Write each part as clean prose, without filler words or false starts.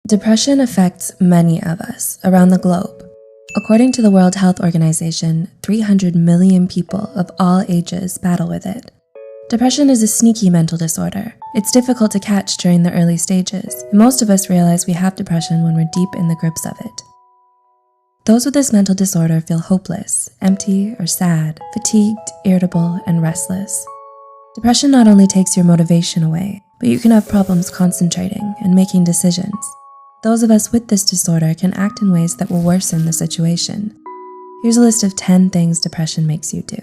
Depression affects many of us around the globe. According to the World Health Organization, 300 million people of all ages battle with it. Depression is a sneaky mental disorder. It's difficult to catch during the early stages, and most of us realize we have depression when we're deep in the grips of it. Those with this mental disorder feel hopeless, empty or sad, fatigued, irritable, and restless. Depression not only takes your motivation away, but you can have problems concentrating and making decisions. Those of us with this disorder can act in ways that will worsen the situation. Here's a list of 10 things depression makes you do.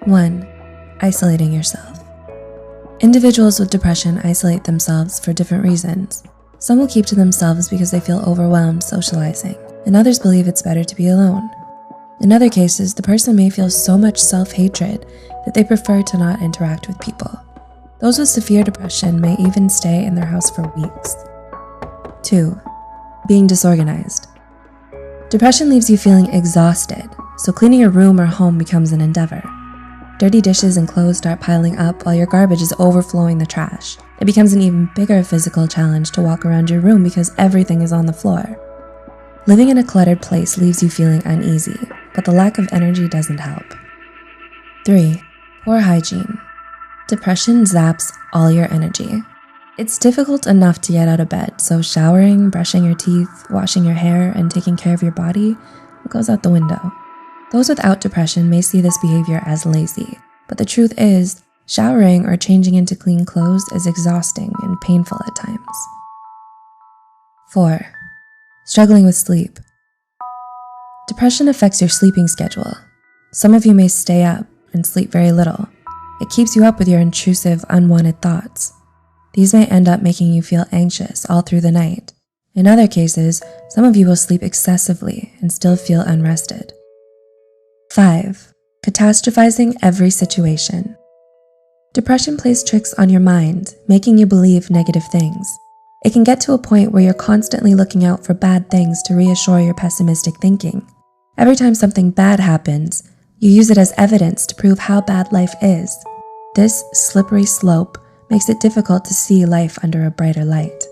1. Isolating yourself. Individuals with depression isolate themselves for different reasons. Some will keep to themselves because they feel overwhelmed socializing, and others believe it's better to be alone. In other cases, the person may feel so much self-hatred that they prefer to not interact with people. Those with severe depression may even stay in their house for weeks. 2. Being disorganized. Depression leaves you feeling exhausted, so cleaning your room or home becomes an endeavor. Dirty dishes and clothes start piling up while your garbage is overflowing the trash. It becomes an even bigger physical challenge to walk around your room because everything is on the floor. Living in a cluttered place leaves you feeling uneasy, but the lack of energy doesn't help. 3. Poor hygiene. Depression zaps all your energy. It's difficult enough to get out of bed, so showering, brushing your teeth, washing your hair, and taking care of your body goes out the window. Those without depression may see this behavior as lazy, but the truth is, showering or changing into clean clothes is exhausting and painful at times. 4. Struggling with sleep. Depression affects your sleeping schedule. Some of you may stay up and sleep very little. It keeps you up with your intrusive, unwanted thoughts. These may end up making you feel anxious all through the night. In other cases, some of you will sleep excessively and still feel unrested. 5. Catastrophizing every situation. Depression plays tricks on your mind, making you believe negative things. It can get to a point where you're constantly looking out for bad things to reassure your pessimistic thinking. Every time something bad happens, you use it as evidence to prove how bad life is. This slippery slope makes it difficult to see life under a brighter light.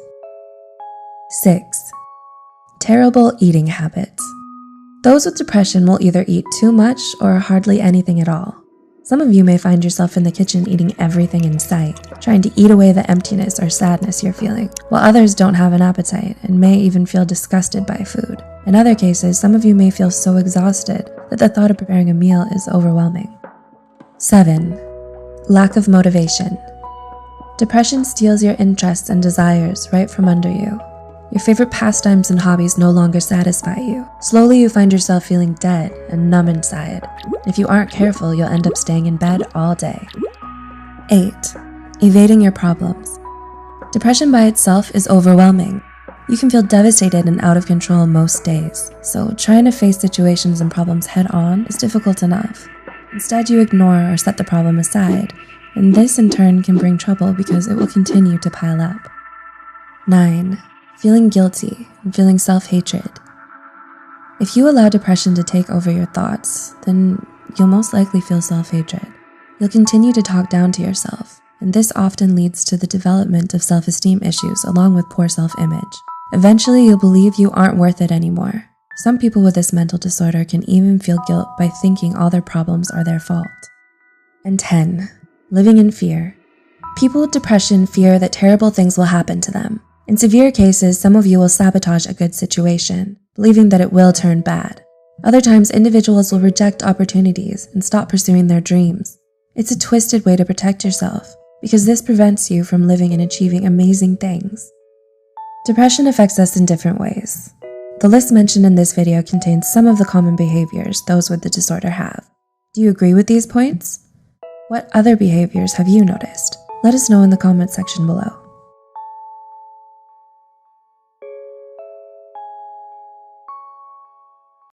6. Terrible eating habits. Those with depression will either eat too much or hardly anything at all. Some of you may find yourself in the kitchen eating everything in sight, trying to eat away the emptiness or sadness you're feeling, while others don't have an appetite and may even feel disgusted by food. In other cases, some of you may feel so exhausted that the thought of preparing a meal is overwhelming. 7. Lack of motivation. Depression steals your interests and desires right from under you. Your favorite pastimes and hobbies no longer satisfy you. Slowly, you find yourself feeling dead and numb inside. If you aren't careful, you'll end up staying in bed all day. 8. Evading your problems. Depression by itself is overwhelming. You can feel devastated and out of control most days, so trying to face situations and problems head-on is difficult enough. Instead, you ignore or set the problem aside, and this in turn can bring trouble because it will continue to pile up. 9. Feeling guilty and feeling self-hatred. If you allow depression to take over your thoughts, then you'll most likely feel self-hatred. You'll continue to talk down to yourself, and this often leads to the development of self-esteem issues along with poor self-image. Eventually, you'll believe you aren't worth it anymore. Some people with this mental disorder can even feel guilt by thinking all their problems are their fault. And 10. Living in fear. People with depression fear that terrible things will happen to them. In severe cases, some of you will sabotage a good situation, believing that it will turn bad. Other times, individuals will reject opportunities and stop pursuing their dreams. It's a twisted way to protect yourself, because this prevents you from living and achieving amazing things. Depression affects us in different ways. The list mentioned in this video contains some of the common behaviors those with the disorder have. Do you agree with these points? What other behaviors have you noticed? Let us know in the comment section below.